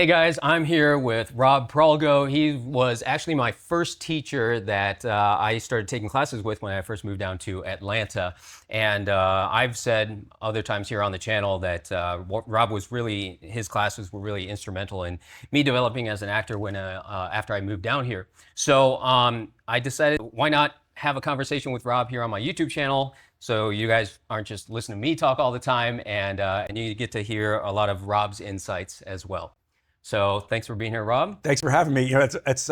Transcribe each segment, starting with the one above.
Hey guys, I'm here with Rob Prolgo. He was actually my first teacher that I started taking classes with when I first moved down to Atlanta. And I've said other times here on the channel that Rob was really, his classes were really instrumental in me developing as an actor when after I moved down here. So I decided, why not have a conversation with Rob here on my YouTube channel, so you guys aren't just listening to me talk all the time, and you get to hear a lot of Rob's insights as well. So thanks for being here, Rob. Thanks for having me. It's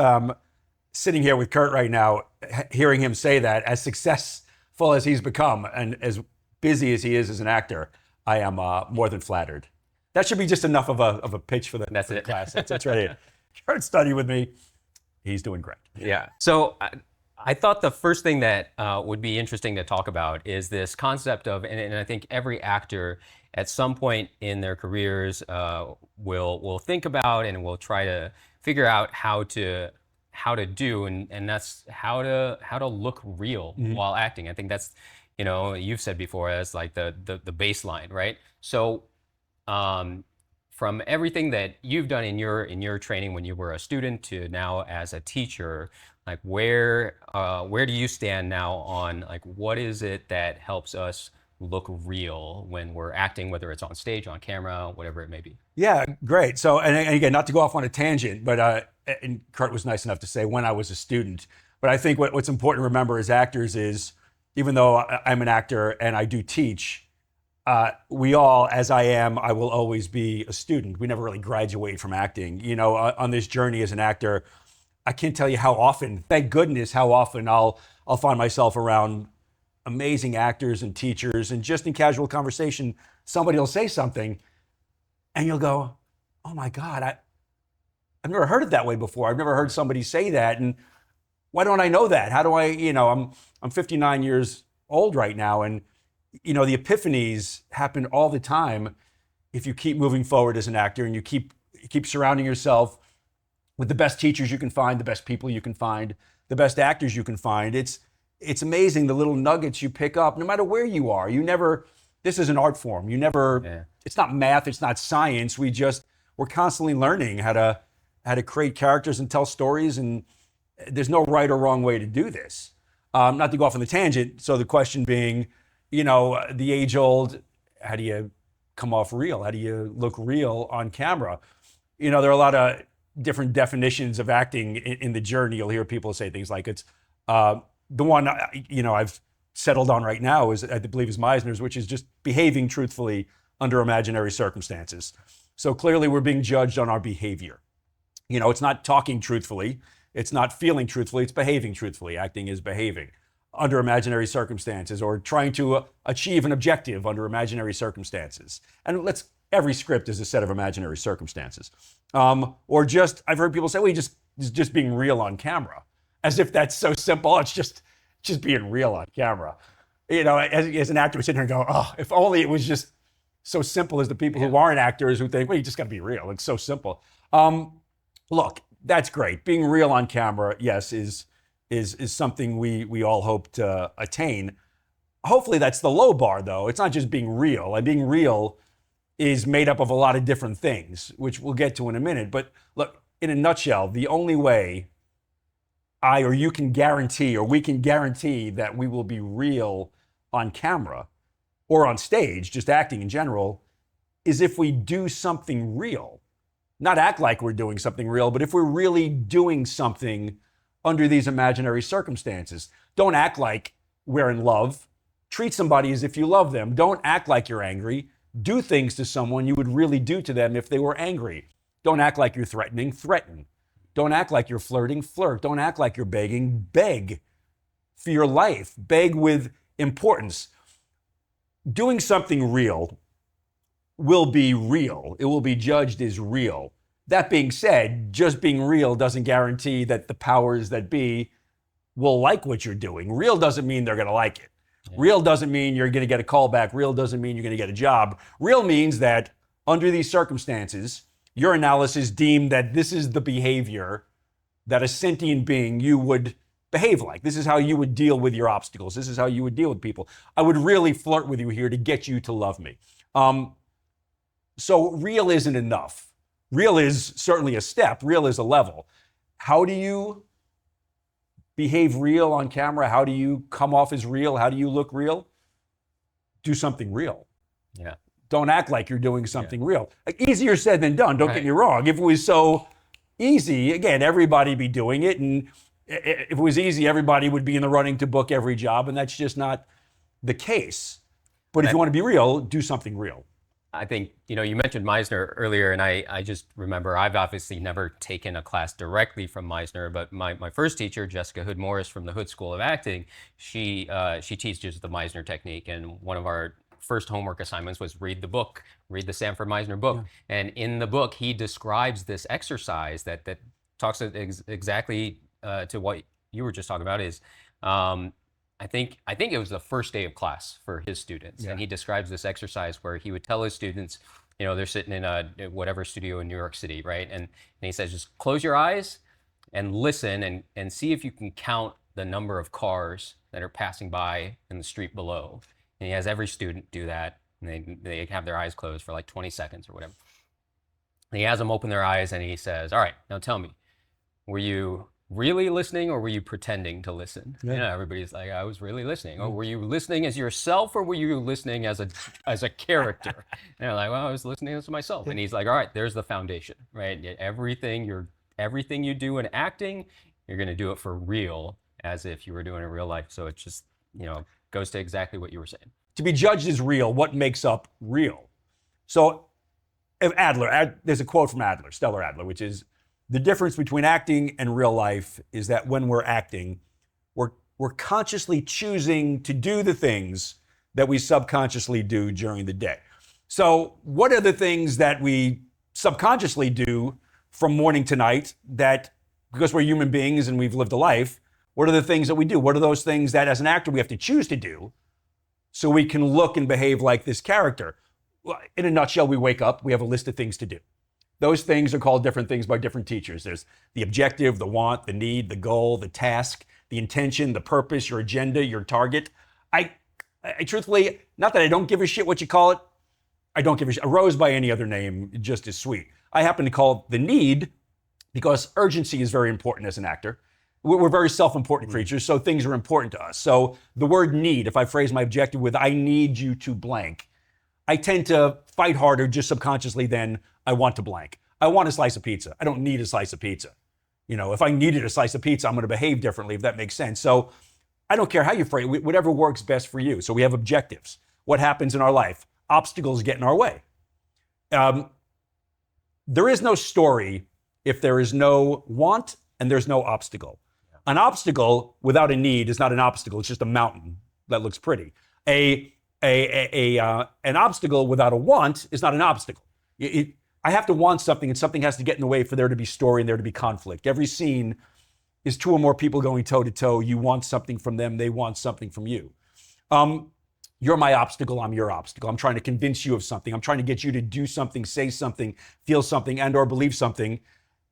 sitting here with Kurt right now, hearing him say that, as successful as he's become and as busy as he is as an actor, I am more than flattered. That should be just enough of a pitch for the class. That's right. Kurt studied with me. He's doing great. Yeah. So I thought the first thing that would be interesting to talk about is this concept of, and I think every actor at some point in their careers will think about and will try to figure out how to do, and that's how to look real while acting. I think that's, you've said before, as like the baseline, right? So from everything that you've done in your training when you were a student to now as a teacher, like where do you stand now on, like, what is it that helps us look real when we're acting, whether it's on stage, on camera, whatever it may be? Yeah, great. So, and again, not to go off on a tangent, but and Kurt was nice enough to say when I was a student. But I think what's important to remember as actors is, even though I'm an actor and I do teach, we all, as I am, I will always be a student. We never really graduate from acting. On this journey as an actor, I can't tell you how often, thank goodness, how often I'll find myself around amazing actors and teachers, and just in casual conversation, somebody will say something and you'll go, oh my God, I've never heard it that way before. I've never heard somebody say that. And why don't I know that? How do I, I'm 59 years old right now. And, the epiphanies happen all the time if you keep moving forward as an actor and you keep surrounding yourself with the best teachers you can find, the best people you can find, the best actors you can find. It's amazing the little nuggets you pick up, no matter where you are. This is an art form. It's not math, it's not science. We're constantly learning how to create characters and tell stories, and there's no right or wrong way to do this. Not to go off on the tangent, so the question being, the age old, how do you come off real? How do you look real on camera? There are a lot of different definitions of acting in the journey. You'll hear people say things like it's, the one, I've settled on right now is, I believe, is Meisner's, which is just behaving truthfully under imaginary circumstances. So clearly we're being judged on our behavior. It's not talking truthfully. It's not feeling truthfully. It's behaving truthfully. Acting is behaving under imaginary circumstances, or trying to achieve an objective under imaginary circumstances. And every script is a set of imaginary circumstances. Or just, I've heard people say, well, just being real on camera. As if that's so simple. It's just being real on camera. As an actor, we sit here and go, oh, if only it was just so simple as the people who aren't actors who think, well, you just got to be real. It's so simple. Look, that's great. Being real on camera, yes, is something we all hope to attain. Hopefully that's the low bar, though. It's not just being real. And being real is made up of a lot of different things, which we'll get to in a minute. But look, in a nutshell, the only way we can guarantee that we will be real on camera or on stage, just acting in general, is if we do something real. Not act like we're doing something real, but if we're really doing something under these imaginary circumstances. Don't act like we're in love. Treat somebody as if you love them. Don't act like you're angry. Do things to someone you would really do to them if they were angry. Don't act like you're threatening. Threaten. Don't act like you're flirting. Flirt. Don't act like you're begging. Beg for your life. Beg with importance. Doing something real will be real. It will be judged as real. That being said, just being real doesn't guarantee that the powers that be will like what you're doing. Real doesn't mean they're going to like it. Yeah. Real doesn't mean you're going to get a call back. Real doesn't mean you're going to get a job. Real means that under these circumstances, your analysis deemed that this is the behavior that a sentient being you would behave like. This is how you would deal with your obstacles. This is how you would deal with people. I would really flirt with you here to get you to love me. So real isn't enough. Real is certainly a step. Real is a level. How do you behave real on camera? How do you come off as real? How do you look real? Do something real. Yeah. Don't act like you're doing something real. Like, easier said than done, don't get me wrong. If it was so easy, again, everybody'd be doing it. And if it was easy, everybody would be in the running to book every job. And that's just not the case. But if you want to be real, do something real. I think, you mentioned Meisner earlier, and I just remember I've obviously never taken a class directly from Meisner, but my first teacher, Jessica Hood Morris from the Hood School of Acting, she teaches the Meisner technique, and one of our first homework assignments was read the Sanford Meisner book. Yeah. And in the book, he describes this exercise that talks exactly to what you were just talking about is, I think it was the first day of class for his students. Yeah. And he describes this exercise where he would tell his students, they're sitting in whatever studio in New York City, right? And he says, just close your eyes and listen and see if you can count the number of cars that are passing by in the street below. And he has every student do that, and they have their eyes closed for like 20 seconds or whatever. And he has them open their eyes, and he says, all right, now tell me, were you really listening or were you pretending to listen? Yeah. Everybody's like, I was really listening. Oh, were you listening as yourself or were you listening as a character? And they're like, well, I was listening as myself. And he's like, all right, there's the foundation, right? Everything you do in acting, you're going to do it for real as if you were doing it in real life. So it just, goes to exactly what you were saying. To be judged as real, what makes up real? So if there's a quote from Adler, Stellar Adler, which is, the difference between acting and real life is that when we're acting, we're consciously choosing to do the things that we subconsciously do during the day. So what are the things that we subconsciously do from morning to night that, because we're human beings and we've lived a life, what are the things that we do? What are those things that as an actor we have to choose to do so we can look and behave like this character? Well, in a nutshell, we wake up, we have a list of things to do. Those things are called different things by different teachers. There's the objective, the want, the need, the goal, the task, the intention, the purpose, your agenda, your target. I truthfully, not that I don't give a shit what you call it, I don't give a shit. A rose by any other name just is sweet. I happen to call it the need because urgency is very important as an actor. We're very self-important creatures, so things are important to us. So the word need, if I phrase my objective with, I need you to blank, I tend to fight harder just subconsciously than I want to blank. I want a slice of pizza. I don't need a slice of pizza. If I needed a slice of pizza, I'm going to behave differently, if that makes sense. So I don't care how you phrase it, whatever works best for you. So we have objectives. What happens in our life? Obstacles get in our way. There is no story if there is no want and there's no obstacle. An obstacle without a need is not an obstacle. It's just a mountain that looks pretty. An obstacle without a want is not an obstacle. I have to want something, and something has to get in the way for there to be story and there to be conflict. Every scene is two or more people going toe to toe. You want something from them, they want something from you. You're my obstacle, I'm your obstacle. I'm trying to convince you of something. I'm trying to get you to do something, say something, feel something, and or believe something,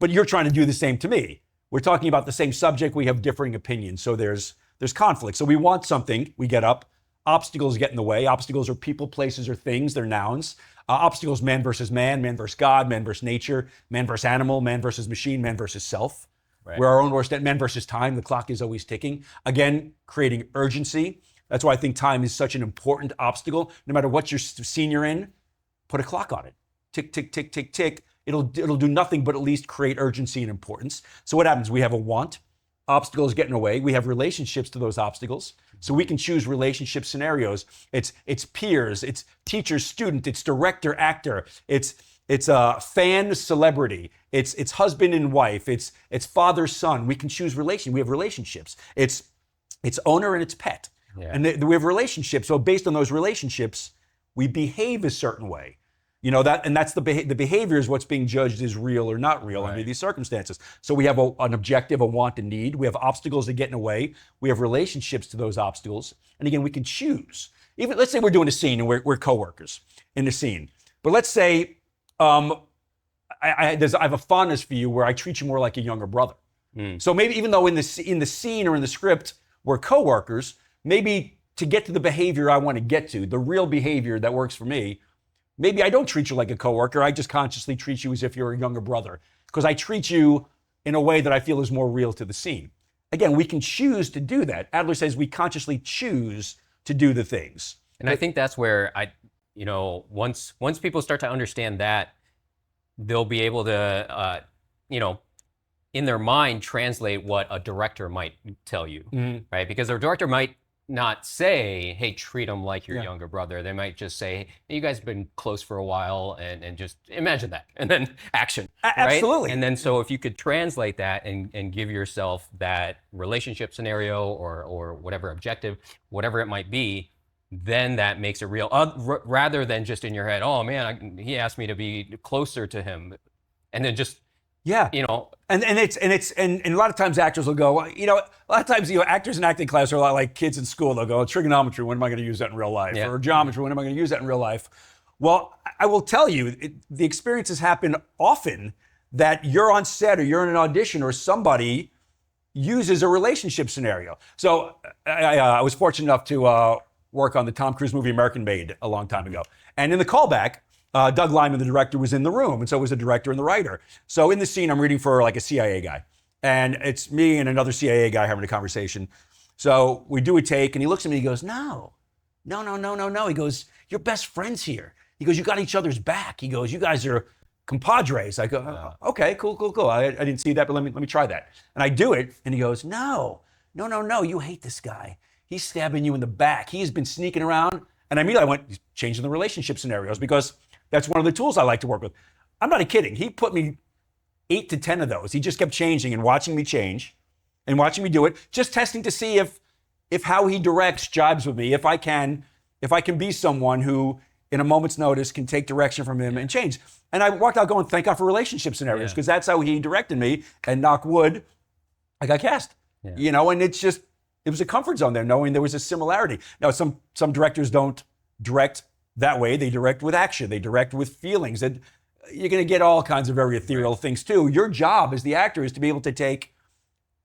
but you're trying to do the same to me. We're talking about the same subject, we have differing opinions, so there's conflict. So we want something, we get up, obstacles get in the way. Obstacles are people, places, or things, they're nouns. Obstacles, man versus God, man versus nature, man versus animal, man versus machine, man versus self. Right. We're our own worst, man versus time, the clock is always ticking. Again, creating urgency. That's why I think time is such an important obstacle. No matter what scene you're in, put a clock on it. Tick, tick, tick, tick, tick. It'll do nothing but at least create urgency and importance. So what happens? We have a want. Obstacles get in the way. We have relationships to those obstacles. So we can choose relationship scenarios. It's peers, it's teacher, student, it's director, actor, it's fan, celebrity, it's husband and wife, it's father, son. We can choose we have relationships. It's owner and it's pet. Yeah. And we have relationships. So based on those relationships, we behave a certain way. That's the behavior is what's being judged as real or not real under these circumstances. So we have an objective, a want, a need. We have obstacles that get in the way. We have relationships to those obstacles. And again, we can choose. Even let's say we're doing a scene and we're coworkers in the scene. But let's say I have a fondness for you where I treat you more like a younger brother. So maybe even though in the scene or in the script we're coworkers, maybe to get to the behavior I want to get to, the real behavior that works for me, Maybe I don't treat you like a coworker. I just consciously treat you as if you're a younger brother because I treat you in a way that I feel is more real to the scene. Again, we can choose to do that. Adler says we consciously choose to do the things. And I think that's where once people start to understand that, they'll be able to, in their mind, translate what a director might tell you, right? Because a director might not say, hey, treat him like your younger brother. They might just say, hey, you guys have been close for a while, and just imagine that, and then action, right? Absolutely. And then so if you could translate that and give yourself that relationship scenario or whatever objective, whatever it might be, then that makes it real, rather than just in your head, oh man, he asked me to be closer to him, and then just and a lot of times actors will go, a lot of times actors in acting class are a lot like kids in school. They'll go, trigonometry, when am I going to use that in real life? Or geometry, when am I going to use that in real life? Well, I will tell you, the experiences happen often that you're on set or you're in an audition or somebody uses a relationship scenario. So I was fortunate enough to work on the Tom Cruise movie American Made a long time ago. And in the callback, Doug Liman, the director, was in the room, and so was the director and the writer. So in the scene, I'm reading for like a CIA guy, and it's me and another CIA guy having a conversation. So we do a take, and he looks at me, he goes, no. He goes, you're best friends here. He goes, you got each other's back. He goes, you guys are compadres. I go, okay, cool. I didn't see that, but let me try that. And I do it, and he goes, no, you hate this guy. He's stabbing you in the back. He's been sneaking around. And immediately I went, he's changing the relationship scenarios because that's one of the tools I like to work with. I'm not kidding. He put me 8 to 10 of those. He just kept changing and watching me change and watching me do it, just testing to see if how he directs jibes with me, if I can be someone who, in a moment's notice, can take direction from him and change. And I walked out going, thank God for relationship scenarios, because that's how he directed me. And knock wood, I got cast. And it's just, it was a comfort zone there, knowing there was a similarity. Now, some directors don't direct that way. They direct with action. They direct with feelings. And you're going to get all kinds of very ethereal things too. Your job as the actor is to be able to take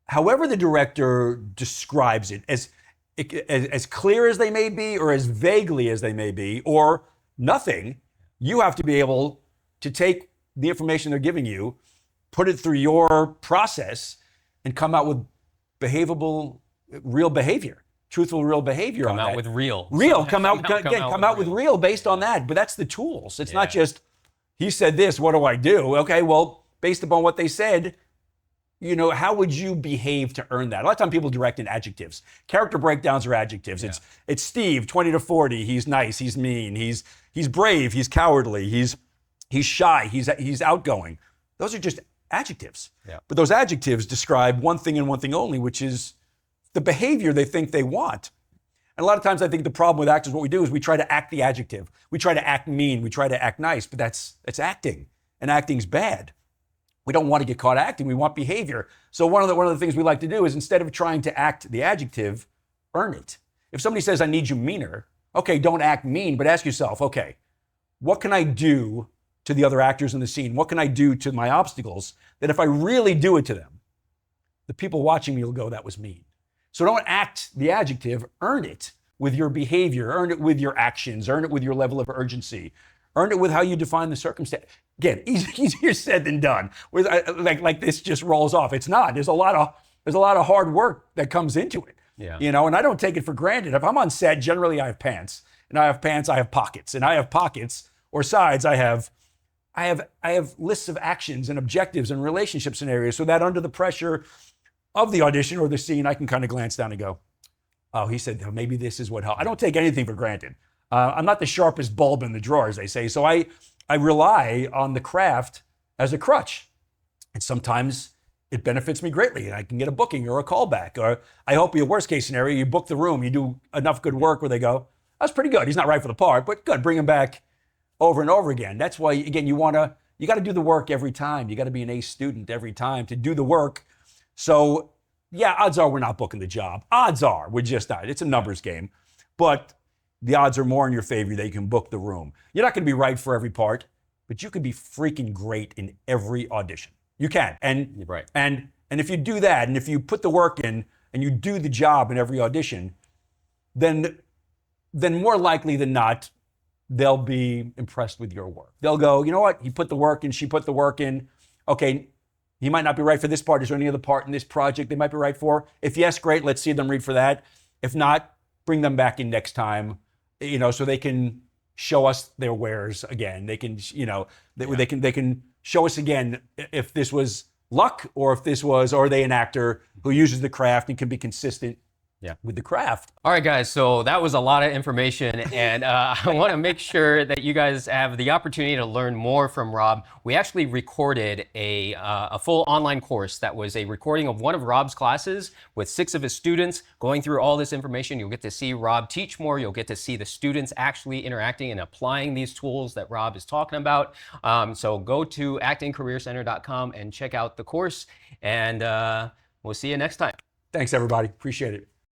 however the director describes it, as clear as they may be, or as vaguely as they may be, or nothing. You have to be able to take the information they're giving you, put it through your process, and come out with behavable, real behavior, truthful, real behavior. Come out with real. Come out with real based on that. But that's the tools. It's not just, he said this, what do I do? Okay, well, based upon what they said, how would you behave to earn that? A lot of times people direct in adjectives. Character breakdowns are adjectives. It's Steve, 20 to 40. He's nice. He's mean. He's brave. He's cowardly. He's shy. He's outgoing. Those are just adjectives. But those adjectives describe one thing and one thing only, which is the behavior they think they want. And a lot of times I think the problem with actors, what we do is we try to act the adjective. We try to act mean. We try to act nice. But that's acting. And acting's bad. We don't want to get caught acting. We want behavior. So one of the things we like to do is, instead of trying to act the adjective, earn it. If somebody says, I need you meaner, okay, don't act mean, but ask yourself, okay, what can I do to the other actors in the scene? What can I do to my obstacles that if I really do it to them, the people watching me will go, that was mean. So don't act the adjective, earn it with your behavior, earn it with your actions, earn it with your level of urgency, earn it with how you define the circumstance. Again, easier said than done. Like this just rolls off. It's not. There's a lot of hard work that comes into it. And I don't take it for granted. If I'm on set, generally I have pants. And I have pants, I have pockets. And I have pockets or sides, I have lists of actions and objectives and relationship scenarios, so that under the pressure of the audition or the scene, I can kind of glance down and go, oh, he said, oh, maybe this is what helped. I don't take anything for granted. I'm not the sharpest bulb in the drawer, as they say. So I rely on the craft as a crutch. And sometimes it benefits me greatly. And I can get a booking or a callback. Or I hope in a worst case scenario, you book the room, you do enough good work where they go, that's pretty good. He's not right for the part, but good. Bring him back over and over again. That's why, again, you got to do the work every time. You got to be an A student every time to do the work. So yeah, odds are we're not booking the job. Odds are we're just not. It's a numbers game. But the odds are more in your favor that you can book the room. You're not going to be right for every part, but you can be freaking great in every audition. You can. And if you do that, and if you put the work in and you do the job in every audition, then more likely than not, they'll be impressed with your work. They'll go, you know what? He put the work in, she put the work in. Okay, he might not be right for this part. Is there any other part in this project they might be right for? If yes, great. Let's see them read for that. If not, bring them back in next time, so they can show us their wares again. They can, they can show us again if this was luck or if this was, or are they an actor who uses the craft and can be consistent with the craft. All right, guys, so that was a lot of information, and I want to make sure that you guys have the opportunity to learn more from Rob. We actually recorded a full online course that was a recording of one of Rob's classes with 6 of his students going through all this information. You'll get to see Rob teach more. You'll get to see the students actually interacting and applying these tools that Rob is talking about. So go to actingcareercenter.com and check out the course, and we'll see you next time. Thanks, everybody. Appreciate it.